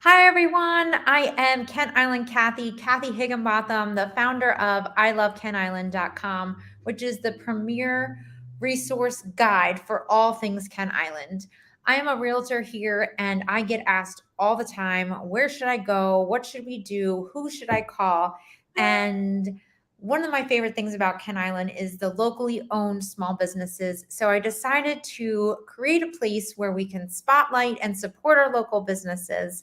Hi, everyone. I am Kent Island Kathy Higginbotham, the founder of ilovekentIsland.com, which is the premier resource guide for all things Kent Island. I am a realtor here and I get asked all the time, where should I go? What should we do? Who should I call? And one of my favorite things about Kent Island is the locally owned small businesses. So I decided to create a place where we can spotlight and support our local businesses.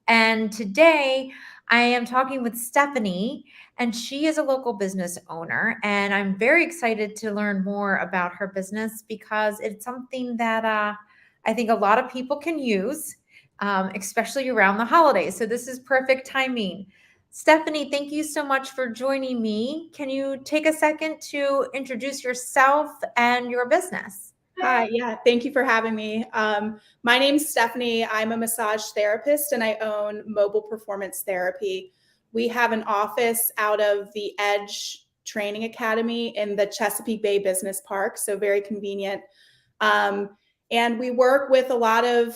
And today I am talking with Stephanie, and she is a local business owner. And I'm very excited to learn more about her business because it's something that I think a lot of people can use, especially around the holidays. So this is perfect timing. Stephanie, thank you so much for joining me. Can you take a second to introduce yourself and your business? Hi, yeah, thank you for having me. My name's Stephanie. I'm a massage therapist and I own Mobile Performance Therapy. We have an office out of the Edge Training Academy in the Chesapeake Bay Business Park, so very convenient. And we work with a lot of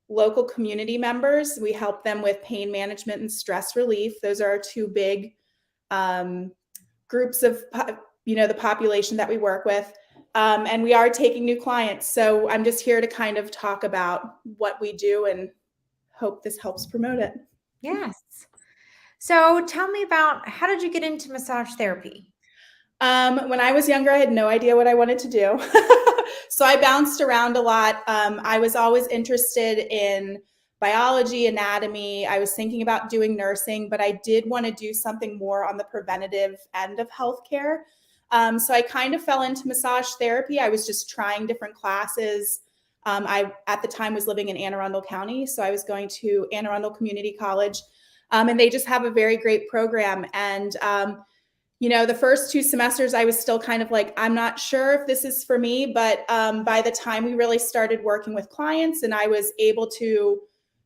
local community members. We help them with pain management and stress relief. Those are our two big groups of the population that we work with. And we are taking new clients. So I'm just here to kind of talk about what we do and hope this helps promote it. Yes. So tell me about, how did you get into massage therapy? When I was younger, I had no idea what I wanted to do. So I bounced around a lot. I was always interested in biology, anatomy. I was thinking about doing nursing, but I did want to do something more on the preventative end of healthcare. So I kind of fell into massage therapy. I was just trying different classes. I, at the time, was living in Anne Arundel County. So I was going to Anne Arundel Community College, and they just have a very great program. And the first 2 semesters, I was still kind of like, I'm not sure if this is for me. But by the time we really started working with clients and I was able to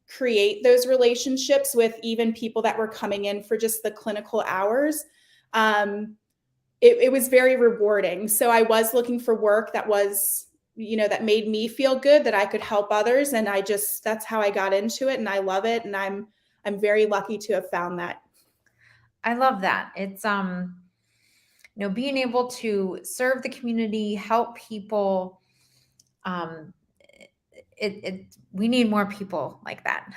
create those relationships with even people that were coming in for just the clinical hours, it was very rewarding. So I was looking for work that was, that made me feel good, that I could help others. And that's how I got into it. And I love it. And I'm very lucky to have found that. I love that. It's being able to serve the community, help people. Um, we need more people like that.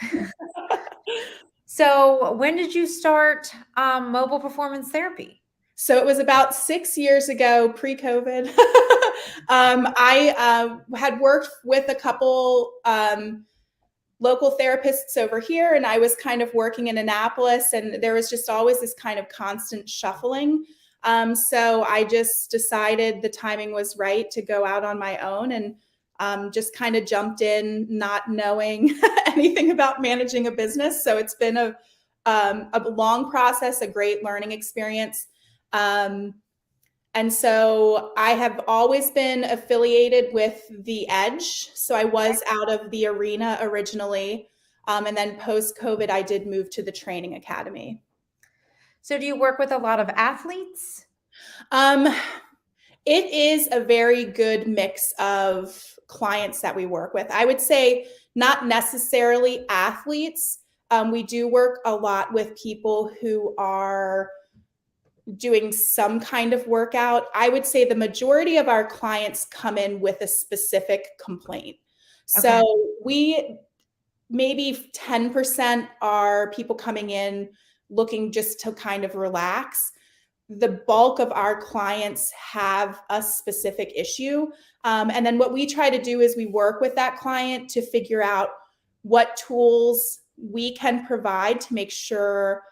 So, when did you start mobile performance therapy? So it was about 6 years ago, pre-COVID. I had worked with a couple local therapists over here, and I was kind of working in Annapolis, and there was just always this kind of constant shuffling. So I just decided the timing was right to go out on my own, and just kind of jumped in, not knowing anything about managing a business. So it's been a long process, a great learning experience. And so I have always been affiliated with the Edge. So I was out of the arena originally. And then post COVID, I did move to the training academy. So, do you work with a lot of athletes? Um, it is a very good mix of clients that we work with. I would say not necessarily athletes. We do work a lot with people who are doing some kind of workout. I would say the majority of our clients come in with a specific complaint. Okay. So we maybe 10% are people coming in looking just to kind of relax. The bulk of our clients have a specific issue. And then what we try to do is we work with that client to figure out what tools we can provide to make sure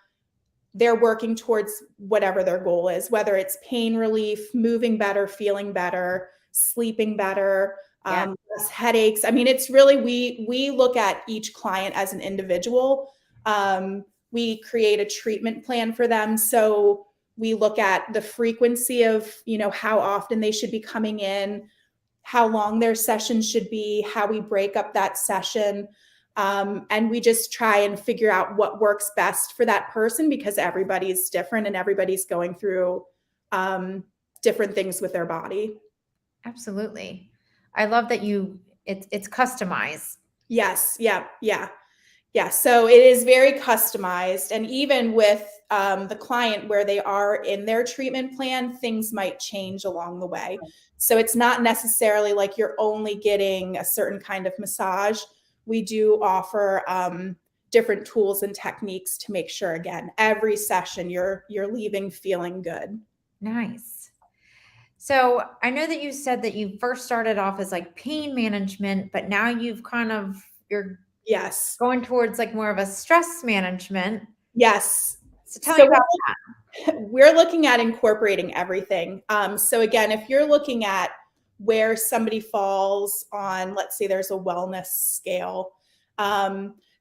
they're working towards whatever their goal is, whether it's pain relief, moving better, feeling better, sleeping better, less headaches. I mean, it's really, we look at each client as an individual. We create a treatment plan for them. So we look at the frequency of, how often they should be coming in, how long their session should be, how we break up that session. And we just try and figure out what works best for that person, because everybody's different and everybody's going through different things with their body. Absolutely. I love that it's customized. Yes. Yeah. Yeah. Yeah, so it is very customized. And even with the client where they are in their treatment plan, things might change along the way. So it's not necessarily like you're only getting a certain kind of massage. We do offer different tools and techniques to make sure, again, every session you're leaving feeling good. Nice. So I know that you said that you first started off as like pain management, but now you're Yes. going towards like more of a stress management. Yes. So tell me So about we're looking at incorporating everything. So again, if you're looking at where somebody falls on, let's say there's a wellness scale,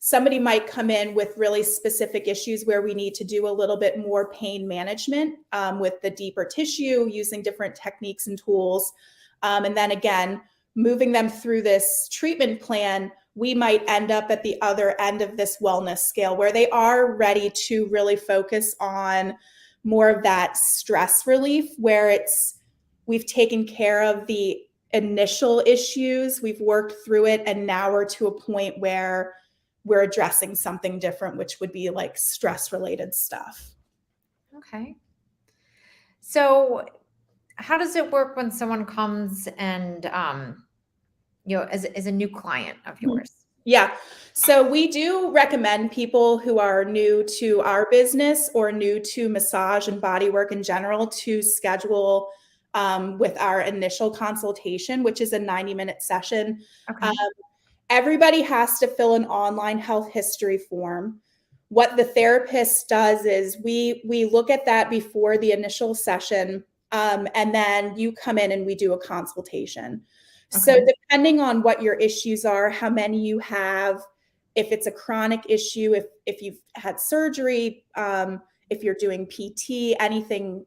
somebody might come in with really specific issues where we need to do a little bit more pain management with the deeper tissue, using different techniques and tools. And then again, moving them through this treatment plan, we might end up at the other end of this wellness scale where they are ready to really focus on more of that stress relief, where we've taken care of the initial issues, we've worked through it, and now we're to a point where we're addressing something different, which would be like stress related stuff. Okay. So how does it work when someone comes and as a new client of yours? Yeah. So we do recommend people who are new to our business or new to massage and body work in general to schedule with our initial consultation, which is a 90-minute session. Okay. Um, Everybody has to fill an online health history form. What the therapist does is we look at that before the initial session, and then you come in and we do a consultation. So Okay. depending on what your issues are, how many you have, if it's a chronic issue, if you've had surgery, if you're doing PT, anything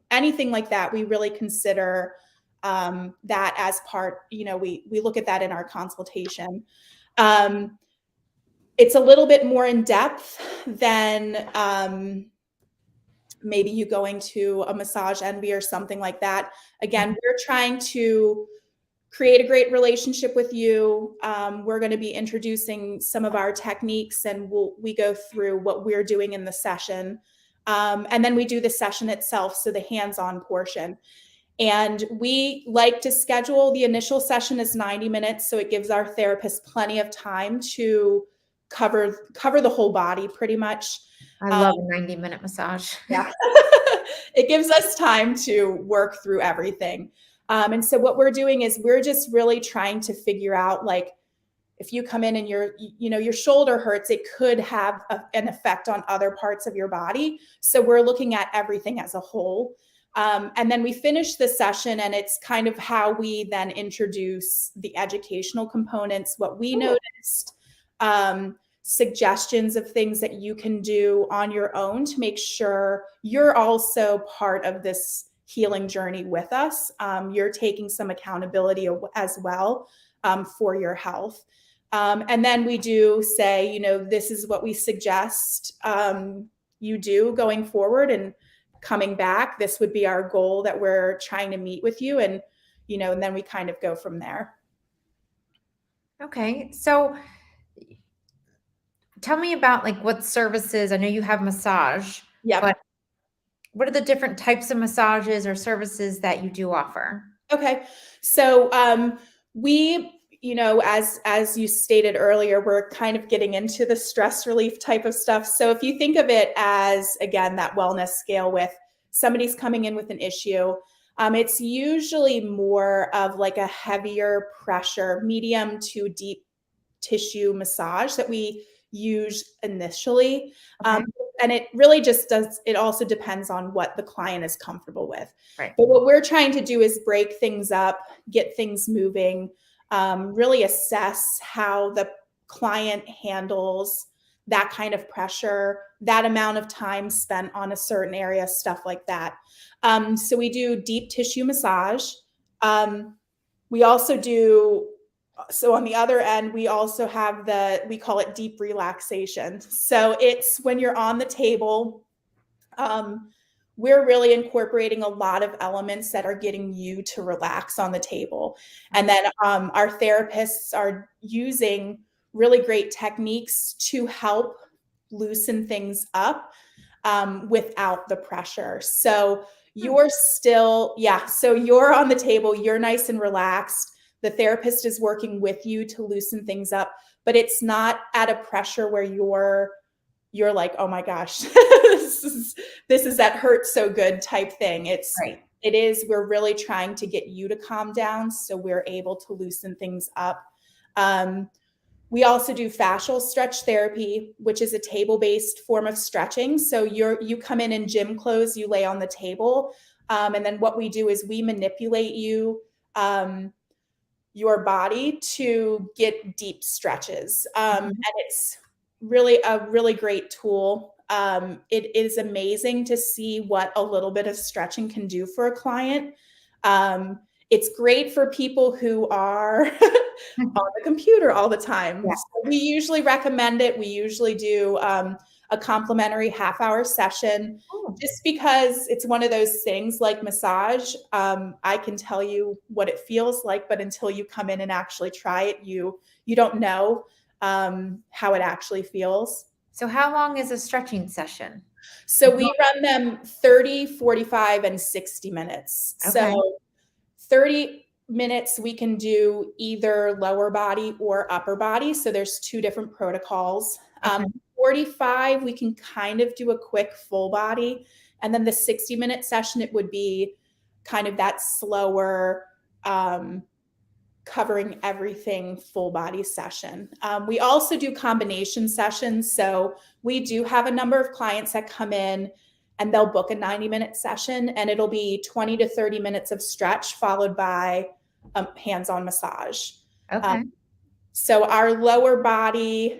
like that, we really consider that as part. We look at that in our consultation. It's a little bit more in depth than maybe you going to a Massage Envy or something like that. Again, we're trying to create a great relationship with you. We're going to be introducing some of our techniques, and we go through what we're doing in the session. And then we do the session itself, so the hands-on portion. And we like to schedule the initial session as 90 minutes, so it gives our therapist plenty of time to cover the whole body pretty much. I love a 90-minute massage. Yeah. It gives us time to work through everything. And so what we're doing is we're just really trying to figure out, like, if you come in and your shoulder hurts, it could have an effect on other parts of your body. So we're looking at everything as a whole. And then we finish the session, and it's kind of how we then introduce the educational components, what we noticed, suggestions of things that you can do on your own to make sure you're also part of this healing journey with us. You're taking some accountability as well for your health. And then we do say, this is what we suggest you do going forward, and coming back, this would be our goal that we're trying to meet with you. And, and then we kind of go from there. Okay. So tell me about like what services, I know you have massage, Yeah. but what are the different types of massages or services that you do offer? Okay. So we, as you stated earlier, we're kind of getting into the stress relief type of stuff. So if you think of it as, again, that wellness scale with somebody's coming in with an issue, it's usually more of like a heavier pressure, medium to deep tissue massage that we use initially. Okay. And it really just it also depends on what the client is comfortable with. Right. But what we're trying to do is break things up, get things moving, really assess how the client handles that kind of pressure, that amount of time spent on a certain area, stuff like that. So we do deep tissue massage. We also do, so on the other end, we also have we call it deep relaxation. So it's when you're on the table, we're really incorporating a lot of elements that are getting you to relax on the table. And then our therapists are using really great techniques to help loosen things up without the pressure. So you're still, so you're on the table, you're nice and relaxed. The therapist is working with you to loosen things up, but it's not at a pressure where you're like, oh my gosh, this is that hurts so good type thing. Right. We're really trying to get you to calm down so we're able to loosen things up. We also do fascial stretch therapy, which is a table-based form of stretching. So you come in gym clothes, you lay on the table, and then what we do is we manipulate your body to get deep stretches, and it's really a really great tool. It is amazing to see what a little bit of stretching can do for a client. It's great for people who are on the computer all the time. Yeah. So we usually recommend it. We usually do a complimentary half-hour session, just because it's one of those things like massage. I can tell you what it feels like, but until you come in and actually try it, you don't know how it actually feels. So how long is a stretching session? So we run them 30, 45, and 60 minutes. Okay. So 30 minutes, we can do either lower body or upper body. So there's two different protocols. Okay. 45, we can kind of do a quick full body. And then the 60-minute session, it would be kind of that slower, covering everything full body session. We also do combination sessions. So we do have a number of clients that come in and they'll book a 90-minute session, and it'll be 20 to 30 minutes of stretch followed by a hands-on massage. Okay. So our lower body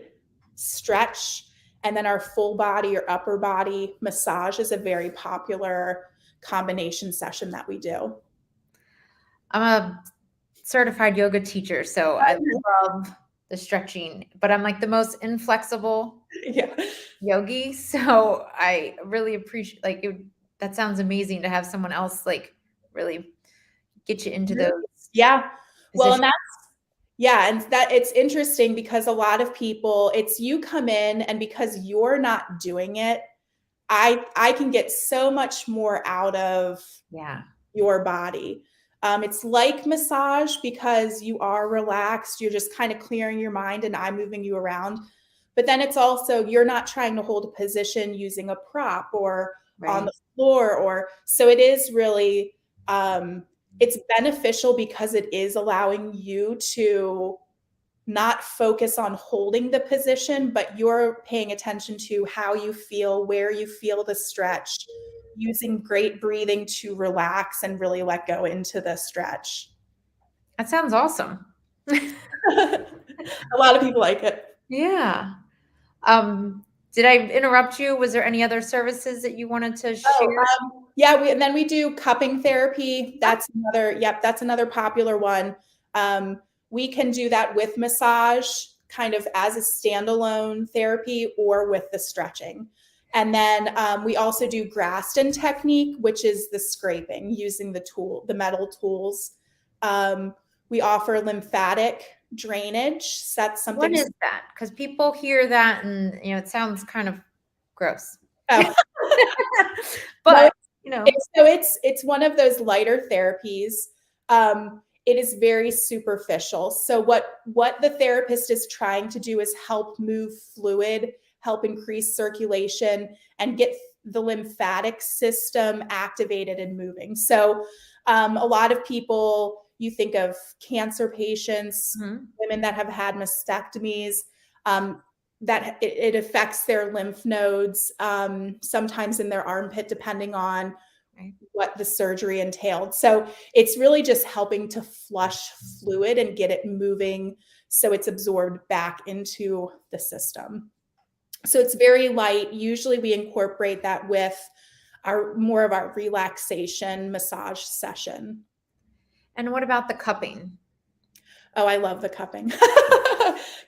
stretch and then our full body or upper body massage is a very popular combination session that we do. I'm a certified yoga teacher, so I love the stretching, but I'm like the most inflexible yogi. So I really appreciate that sounds amazing to have someone else like really get you into those. Yeah. Well, positions. and that it's interesting because a lot of people, it's you come in and because you're not doing it, I can get so much more out of your body. It's like massage because you are relaxed. You're just kind of clearing your mind and I'm moving you around. But then it's also, you're not trying to hold a position using a prop or on the floor so it is really, it's beneficial because it is allowing you to not focus on holding the position, but you're paying attention to how you feel, where you feel the stretch, using great breathing to relax and really let go into the stretch. That sounds awesome. A lot of people like it. Yeah. Did I interrupt you? Was there any other services that you wanted to share? And then we do cupping therapy. That's another popular one. We can do that with massage kind of as a standalone therapy or with the stretching. And then we also do Graston technique, which is the scraping using the metal tools. We offer lymphatic drainage. That's something. What is that? Because people hear that and it sounds kind of gross. Oh. But it's one of those lighter therapies. It is very superficial. So what the therapist is trying to do is help move fluid, help increase circulation, and get the lymphatic system activated and moving. So a lot of people, you think of cancer patients, women that have had mastectomies, that it affects their lymph nodes, sometimes in their armpit, depending on what the surgery entailed. So it's really just helping to flush fluid and get it moving so it's absorbed back into the system. So it's very light. Usually we incorporate that with more of our relaxation massage session. And what about the cupping? Oh, I love the cupping.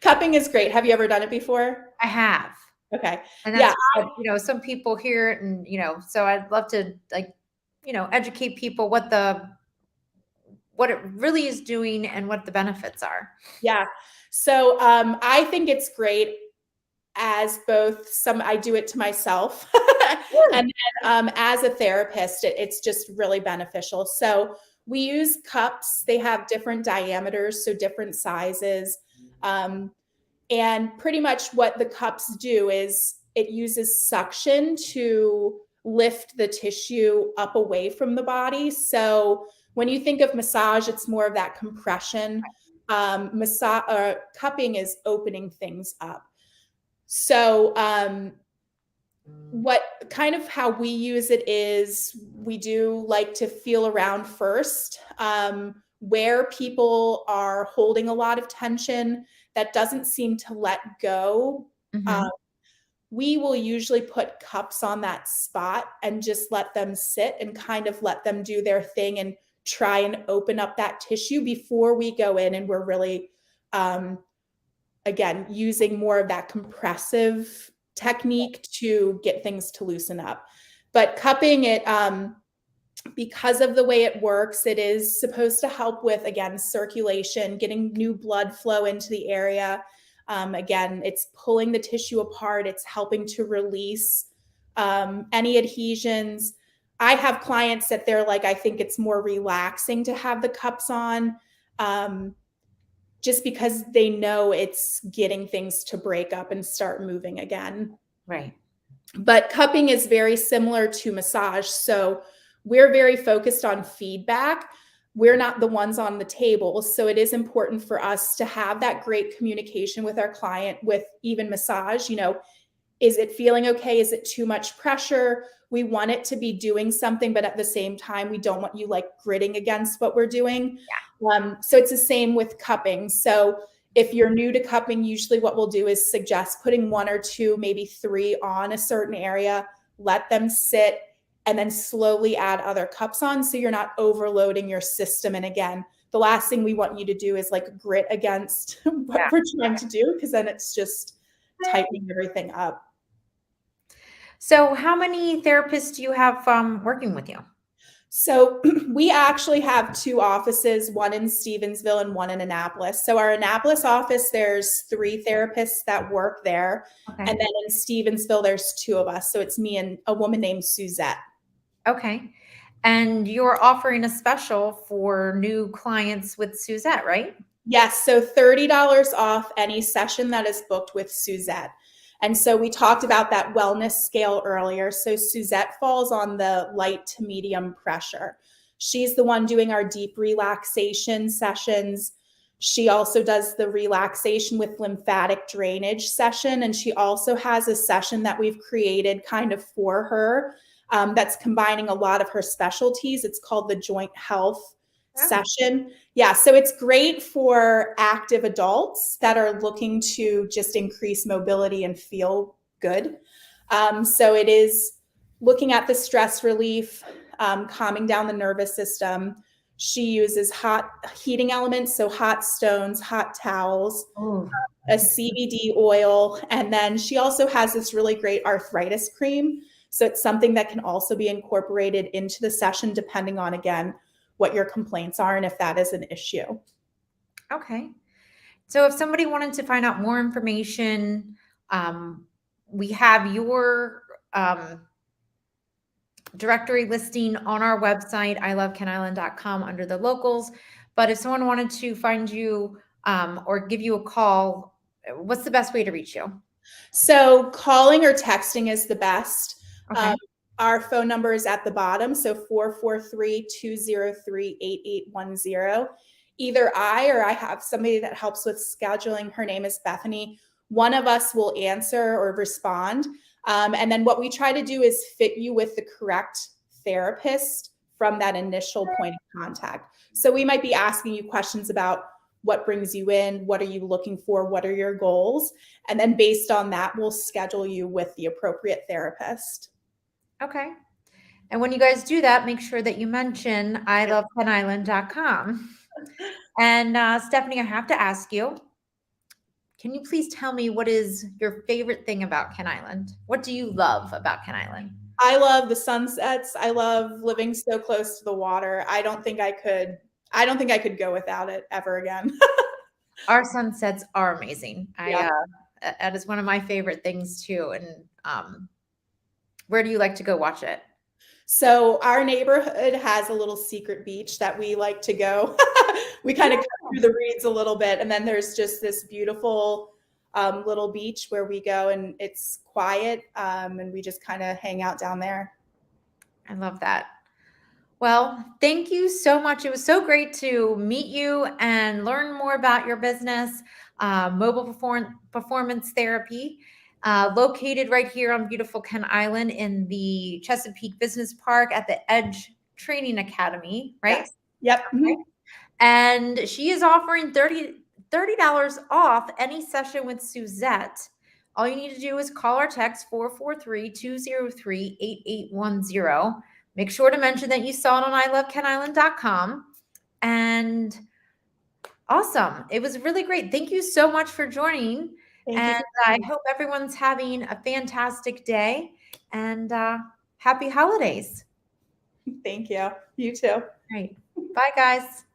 Cupping is great. Have you ever done it before? I have. Okay. And that's why, some people hear it and, so I'd love to educate people what it really is doing and what the benefits are. Yeah. So I think it's great as both I do it to myself and then as a therapist, it's just really beneficial. So we use cups. They have different diameters, so different sizes. And pretty much what the cups do is it uses suction to lift the tissue up away from the body. So when you think of massage, it's more of that compression. Cupping is opening things up. So what kind of how we use it is we do like to feel around first, where people are holding a lot of tension that doesn't seem to let go. We will usually put cups on that spot and just let them sit and kind of let them do their thing and try and open up that tissue before we go in, and we're really again using more of that compressive technique to get things to loosen up. But cupping it, because of the way it works, it is supposed to help with, again, circulation, getting new blood flow into the area. Again, it's pulling the tissue apart. It's helping to release any adhesions. I have clients that they're like, I think it's more relaxing to have the cups on, just because they know it's getting things to break up and start moving again. Right. But cupping is very similar to massage. So we're very focused on feedback. We're not the ones on the table. So it is important for us to have that great communication with our client with even massage. Is it feeling okay? Is it too much pressure? We want it to be doing something, but at the same time, we don't want you like gritting against what we're doing. Yeah. So it's the same with cupping. So if you're new to cupping, usually what we'll do is suggest putting 1 or 2, maybe 3 on a certain area, let them sit, and then slowly add other cups on so you're not overloading your system. And again, the last thing we want you to do is like grit against what we're trying to do, because then it's just tightening everything up. So how many therapists do you have working with you? So we actually have 2 offices, one in Stevensville and one in Annapolis. So our Annapolis office, there's 3 therapists that work there. Okay. And then in Stevensville, there's 2 of us. So it's me and a woman named Suzette. Okay. And you're offering a special for new clients with Suzette, right? Yes. So $30 off any session that is booked with Suzette. And so we talked about that wellness scale earlier. So Suzette falls on the light to medium pressure. She's the one doing our deep relaxation sessions. She also does the relaxation with lymphatic drainage session. And she also has a session that we've created kind of for her, that's combining a lot of her specialties. It's called the joint health session. Yeah. So it's great for active adults that are looking to just increase mobility and feel good. So it is looking at the stress relief, calming down the nervous system. She uses hot heating elements, so hot stones, hot towels, a CBD oil. And then she also has this really great arthritis cream. So it's something that can also be incorporated into the session, depending on, again, what your complaints are and if that is an issue. Okay. So if somebody wanted to find out more information, we have your directory listing on our website, ilovekenisland.com, under the locals. But if someone wanted to find you or give you a call, what's the best way to reach you? So calling or texting is the best. Okay. Our phone number is at the bottom, so 443-203-8810. Either I or I have somebody that helps with scheduling. Her name is Bethany. One of us will answer or respond. And then what we try to do is fit you with the correct therapist from that initial point of contact. So we might be asking you questions about what brings you in, what are you looking for, what are your goals? And then based on that, we'll schedule you with the appropriate therapist. Okay. And when you guys do that, make sure that you mention ilovekenisland.com. And Stephanie, I have to ask you, can you please tell me what is your favorite thing about Ken Island? What do you love about Ken Island? I love the sunsets. I love living so close to the water. I don't think I could go without it ever again. Our sunsets are amazing. Yeah. That is one of my favorite things too. And where do you like to go watch it? So our neighborhood has a little secret beach that we like to go. We kind of cut through the reeds a little bit, and then there's just this beautiful little beach where we go, and it's quiet, and we just kind of hang out down there. I love that. Well, thank you so much. It was so great to meet you and learn more about your business, performance therapy, located right here on beautiful Ken Island in the Chesapeake Business Park at the Edge Training Academy, right? Yes. Yep. Okay. And she is offering $30 off any session with Suzette. All you need to do is call or text 443-203-8810. Make sure to mention that you saw it on ilovekeniland.com. And awesome. It was really great. Thank you so much for joining. Thank And you. I hope everyone's having a fantastic day and happy holidays. Thank you. You too. All right. Bye, guys.